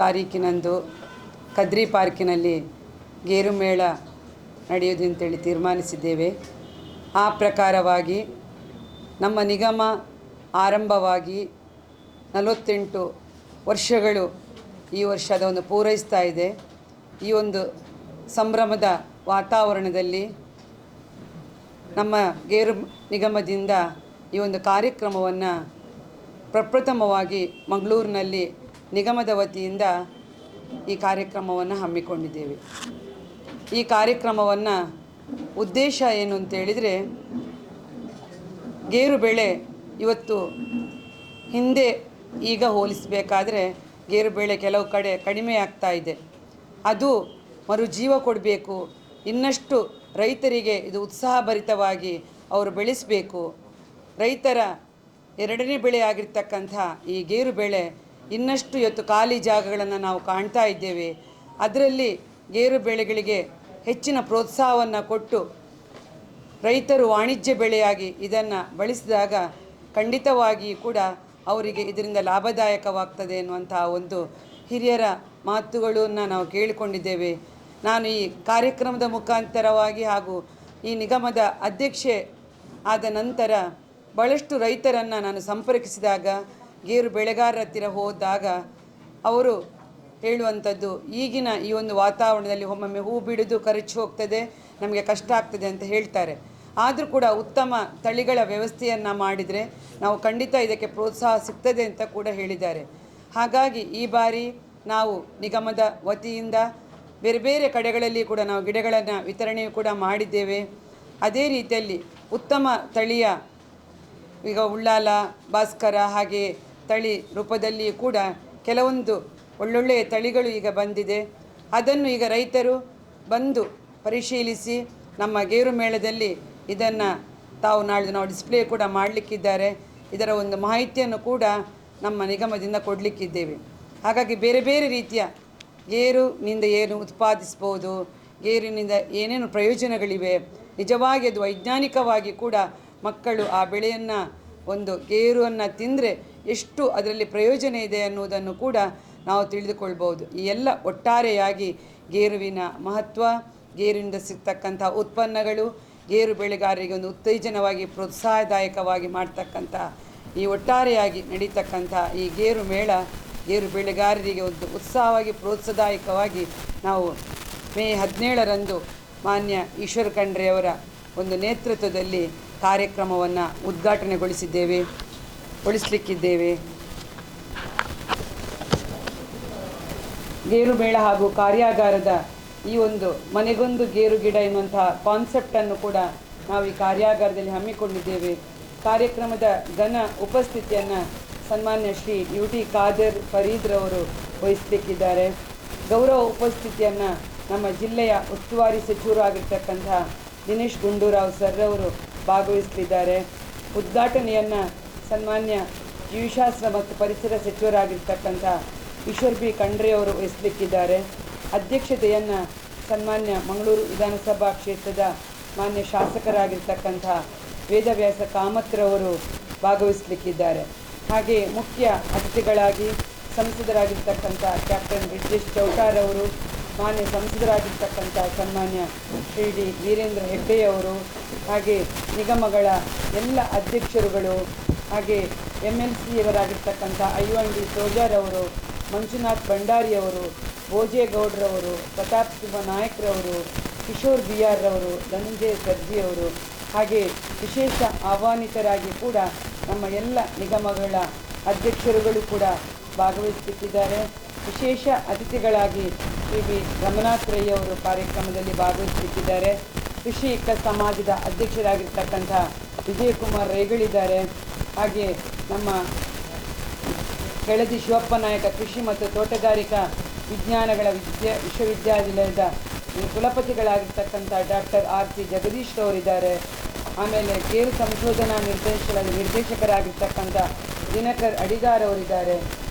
ತಾರೀಕಿನಂದು ಕದ್ರಿ ಪಾರ್ಕಿನಲ್ಲಿ ಗೇರು ಮೇಳ ನಡೆಯುವುದು ಅಂತೇಳಿ ತೀರ್ಮಾನಿಸಿದ್ದೇವೆ. ಆ ಪ್ರಕಾರವಾಗಿ ನಮ್ಮ ನಿಗಮ ಆರಂಭವಾಗಿ 48 ವರ್ಷಗಳು ಈ ವರ್ಷದ ಒಂದು ಪೂರೈಸ್ತಾ ಇದೆ. ಈ ಒಂದು ಸಂಭ್ರಮದ ವಾತಾವರಣದಲ್ಲಿ ನಮ್ಮ ಗೇರು ನಿಗಮದಿಂದ ಈ ಒಂದು ಕಾರ್ಯಕ್ರಮವನ್ನು ಪ್ರಪ್ರಥಮವಾಗಿ ಮಂಗಳೂರಿನಲ್ಲಿ ನಿಗಮದ ವತಿಯಿಂದ ಈ ಕಾರ್ಯಕ್ರಮವನ್ನು ಹಮ್ಮಿಕೊಂಡಿದ್ದೇವೆ. ಈ ಕಾರ್ಯಕ್ರಮವನ್ನು ಉದ್ದೇಶ ಏನು ಅಂತೇಳಿದರೆ, ಗೇರು ಬೆಳೆ ಇವತ್ತು ಹಿಂದೆ ಈಗ ಹೋಲಿಸಬೇಕಾದ್ರೆ ಗೇರು ಬೆಳೆ ಕೆಲವು ಕಡೆ ಕಡಿಮೆ ಆಗ್ತಾ ಇದೆ. ಅದು ಮರುಜೀವ ಕೊಡಬೇಕು. ಇನ್ನಷ್ಟು ರೈತರಿಗೆ ಇದು ಉತ್ಸಾಹಭರಿತವಾಗಿ ಅವರು ಬೆಳೆಸಬೇಕು. ರೈತರ ಎರಡನೇ ಬೆಳೆ ಆಗಿರ್ತಕ್ಕಂಥ ಈ ಗೇರು ಬೆಳೆ ಇನ್ನಷ್ಟು ಇವತ್ತು ಖಾಲಿ ಜಾಗಗಳನ್ನು ನಾವು ಕಾಣ್ತಾ ಇದ್ದೇವೆ. ಅದರಲ್ಲಿ ಗೇರು ಬೆಳೆಗಳಿಗೆ ಹೆಚ್ಚಿನ ಪ್ರೋತ್ಸಾಹವನ್ನು ಕೊಟ್ಟು ರೈತರು ವಾಣಿಜ್ಯ ಬೆಳೆಯಾಗಿ ಇದನ್ನು ಬಳಸಿದಾಗ ಖಂಡಿತವಾಗಿ ಕೂಡ ಅವರಿಗೆ ಇದರಿಂದ ಲಾಭದಾಯಕವಾಗ್ತದೆ ಎನ್ನುವಂಥ ಒಂದು ಹಿರಿಯರ ಮಾತುಗಳನ್ನು ನಾವು ಕೇಳಿಕೊಂಡಿದ್ದೇವೆ. ನಾನು ಈ ಕಾರ್ಯಕ್ರಮದ ಮುಖಾಂತರವಾಗಿ ಹಾಗೂ ಈ ನಿಗಮದ ಅಧ್ಯಕ್ಷೆ ಆದ ನಂತರ ಭಾಳಷ್ಟು ರೈತರನ್ನು ನಾನು ಸಂಪರ್ಕಿಸಿದಾಗ, ಗೇರು ಬೆಳೆಗಾರರ ಹತ್ತಿರ ಹೋದಾಗ ಅವರು ಹೇಳುವಂಥದ್ದು, ಈಗಿನ ಈ ಒಂದು ವಾತಾವರಣದಲ್ಲಿ ಒಮ್ಮೊಮ್ಮೆ ಹೂ ಬಿಡೋದು ಖರ್ಚು ಹೋಗ್ತದೆ, ನಮಗೆ ಕಷ್ಟ ಆಗ್ತದೆ ಅಂತ ಹೇಳ್ತಾರೆ. ಆದರೂ ಕೂಡ ಉತ್ತಮ ತಳಿಗಳ ವ್ಯವಸ್ಥೆಯನ್ನು ಮಾಡಿದರೆ ನಾವು ಖಂಡಿತ ಇದಕ್ಕೆ ಪ್ರೋತ್ಸಾಹ ಸಿಗ್ತದೆ ಅಂತ ಕೂಡ ಹೇಳಿದ್ದಾರೆ. ಹಾಗಾಗಿ ಈ ಬಾರಿ ನಾವು ನಿಗಮದ ವತಿಯಿಂದ ಬೇರೆ ಬೇರೆ ಕಡೆಗಳಲ್ಲಿ ಕೂಡ ನಾವು ಗಿಡಗಳನ್ನು ವಿತರಣೆಯೂ ಕೂಡ ಮಾಡಿದ್ದೇವೆ. ಅದೇ ರೀತಿಯಲ್ಲಿ ಉತ್ತಮ ತಳಿಯ ಈಗ ಉಳ್ಳಾಲ, ಭಾಸ್ಕರ ಹಾಗೆ ತಳಿ ರೂಪದಲ್ಲಿ ಕೂಡ ಕೆಲವೊಂದು ಒಳ್ಳೊಳ್ಳೆಯ ತಳಿಗಳು ಈಗ ಬಂದಿದೆ. ಅದನ್ನು ಈಗ ರೈತರು ಬಂದು ಪರಿಶೀಲಿಸಿ ನಮ್ಮ ಗೇರು ಮೇಳದಲ್ಲಿ ಇದನ್ನು ತಾವು ನಾಳೆ ನಾವು ಡಿಸ್ಪ್ಲೇ ಕೂಡ ಮಾಡಲಿಕ್ಕಿದ್ದಾರೆ. ಇದರ ಒಂದು ಮಾಹಿತಿಯನ್ನು ಕೂಡ ನಮ್ಮ ನಿಗಮದಿಂದ ಕೊಡಲಿಕ್ಕಿದ್ದೇವೆ. ಹಾಗಾಗಿ ಬೇರೆ ಬೇರೆ ರೀತಿಯ ಗೇರುನಿಂದ ಏನು ಉತ್ಪಾದಿಸ್ಬೋದು, ಗೇರಿನಿಂದ ಏನೇನು ಪ್ರಯೋಜನಗಳಿವೆ, ನಿಜವಾಗಿ ಅದು ವೈಜ್ಞಾನಿಕವಾಗಿ ಕೂಡ ಮಕ್ಕಳು ಆ ಬೆಳೆಯನ್ನು ಒಂದು ಗೇರುವನ್ನು ತಿಂದರೆ ಎಷ್ಟು ಅದರಲ್ಲಿ ಪ್ರಯೋಜನ ಇದೆ ಅನ್ನುವುದನ್ನು ಕೂಡ ನಾವು ತಿಳಿದುಕೊಳ್ಬೋದು. ಈ ಎಲ್ಲ ಒಟ್ಟಾರೆಯಾಗಿ ಗೇರುವಿನ ಮಹತ್ವ, ಗೇರಿನಿಂದ ಸಿಗ್ತಕ್ಕಂಥ ಉತ್ಪನ್ನಗಳು, ಗೇರು ಬೆಳೆಗಾರರಿಗೆ ಒಂದು ಉತ್ತೇಜನವಾಗಿ ಪ್ರೋತ್ಸಾಹದಾಯಕವಾಗಿ ಮಾಡ್ತಕ್ಕಂಥ ಈ ಒಟ್ಟಾರೆಯಾಗಿ ನಡೀತಕ್ಕಂಥ ಈ ಗೇರು ಮೇಳ ಗೇರು ಬೆಳೆಗಾರರಿಗೆ ಒಂದು ಉತ್ಸಾಹವಾಗಿ ಪ್ರೋತ್ಸಾಹದಾಯಕವಾಗಿ ನಾವು ಮೇ 17ರಂದು ಮಾನ್ಯ ಈಶ್ವರ ಖಂಡ್ರೆಯವರ ಒಂದು ನೇತೃತ್ವದಲ್ಲಿ ಕಾರ್ಯಕ್ರಮವನ್ನು ಗೊಳಿಸಲಿಕ್ಕಿದ್ದೇವೆ. ಗೇರು ಮೇಳ ಹಾಗೂ ಕಾರ್ಯಾಗಾರದ ಈ ಒಂದು ಮನೆಗೊಂದು ಗೇರು ಗಿಡ ಎನ್ನುವಂತಹ ಕಾನ್ಸೆಪ್ಟನ್ನು ಕೂಡ ನಾವು ಈ ಕಾರ್ಯಾಗಾರದಲ್ಲಿ ಹಮ್ಮಿಕೊಂಡಿದ್ದೇವೆ. ಕಾರ್ಯಕ್ರಮದ ಘನ ಉಪಸ್ಥಿತಿಯನ್ನು ಸನ್ಮಾನ್ಯ ಶ್ರೀ UT ಖಾದರ್ ಫರೀದ್ರವರು ವಹಿಸಲಿಕ್ಕಿದ್ದಾರೆ. ಗೌರವ ಉಪಸ್ಥಿತಿಯನ್ನು ನಮ್ಮ ಜಿಲ್ಲೆಯ ಉಸ್ತುವಾರಿ ಸಚಿವರು ಆಗಿರ್ತಕ್ಕಂಥ ದಿನೇಶ್ ಗುಂಡೂರಾವ್ ಸರ್ ಅವರು ಭಾಗವಹಿಸಲಿದ್ದಾರೆ. ಉದ್ಘಾಟನೆಯನ್ನು ಸನ್ಮಾನ್ಯ ಜೀವಶಾಸ್ತ್ರ ಮತ್ತು ಪರಿಸರ ಸಚಿವರಾಗಿರ್ತಕ್ಕಂಥ ಈಶ್ವರ್ ಬಿ ಖಂಡ್ರೆಯವರು ವಹಿಸಲಿಕ್ಕಿದ್ದಾರೆ. ಅಧ್ಯಕ್ಷತೆಯನ್ನು ಸನ್ಮಾನ್ಯ ಮಂಗಳೂರು ವಿಧಾನಸಭಾ ಕ್ಷೇತ್ರದ ಮಾನ್ಯ ಶಾಸಕರಾಗಿರ್ತಕ್ಕಂಥ ವೇದವ್ಯಾಸ ಕಾಮತ್ರವರು ಭಾಗವಹಿಸಲಿಕ್ಕಿದ್ದಾರೆ. ಹಾಗೆ ಮುಖ್ಯ ಅತಿಥಿಗಳಾಗಿ ಸಂಸದರಾಗಿರ್ತಕ್ಕಂಥ ಕ್ಯಾಪ್ಟನ್ ಬ್ರಿಜೇಶ್ ಚೌಟಾರವರು, ಮಾನ್ಯ ಸಂಸದರಾಗಿರ್ತಕ್ಕಂಥ ಸನ್ಮಾನ್ಯ ಶ್ರೀ ಡಿ ವೀರೇಂದ್ರ ಹೆಗ್ಡೆಯವರು, ಹಾಗೆ ನಿಗಮಗಳ ಎಲ್ಲ ಅಧ್ಯಕ್ಷರುಗಳು, ಹಾಗೆ MLCಯವರಾಗಿರ್ತಕ್ಕಂಥ ಐವನ್.ಡಿ. ಸೋಜಾರವರು, ಮಂಜುನಾಥ್ ಭಂಡಾರಿಯವರು, ಭೋಜೇಗೌಡರವರು, ಪ್ರತಾಪ್ ಸಿಂಹ ನಾಯಕ್ರವರು, ಕಿಶೋರ್ BR ರವರು, ಧನಂಜಯ ಸರ್ಜಿಯವರು, ಹಾಗೆ ವಿಶೇಷ ಆಹ್ವಾನಿತರಾಗಿ ಕೂಡ ನಮ್ಮ ಎಲ್ಲ ನಿಗಮಗಳ ಅಧ್ಯಕ್ಷರುಗಳು ಕೂಡ ಭಾಗವಹಿಸುತ್ತಿದ್ದಾರೆ. ವಿಶೇಷ ಅತಿಥಿಗಳಾಗಿ ಶ್ರೀ ಬಿ ರಮನಾಥ್ ರೈ ಅವರು ಕಾರ್ಯಕ್ರಮದಲ್ಲಿ ಭಾಗವಹಿಸಲಿಕ್ಕಿದ್ದಾರೆ. ಕೃಷಿಕ ಸಮಾಜದ ಅಧ್ಯಕ್ಷರಾಗಿರ್ತಕ್ಕಂಥ ವಿಜಯಕುಮಾರ್ ರೈಗಳಿದ್ದಾರೆ. ಹಾಗೆ ನಮ್ಮ ಕೆಳದಿ ಶಿವಪ್ಪ ನಾಯಕ ಕೃಷಿ ಮತ್ತು ತೋಟಗಾರಿಕಾ ವಿಜ್ಞಾನಗಳ ವಿಶ್ವವಿದ್ಯಾನಿಲಯದ ಕುಲಪತಿಗಳಾಗಿರ್ತಕ್ಕಂಥ ಡಾಕ್ಟರ್ RC ಜಗದೀಶ್ ಅವರಿದ್ದಾರೆ. ಆಮೇಲೆ ಗೇರು ಸಂಶೋಧನಾ ನಿರ್ದೇಶಕರಾಗಿರ್ತಕ್ಕಂಥ ದಿನಕರ್ ಅಡಿಗಾರ್ ಅವರಿದ್ದಾರೆ.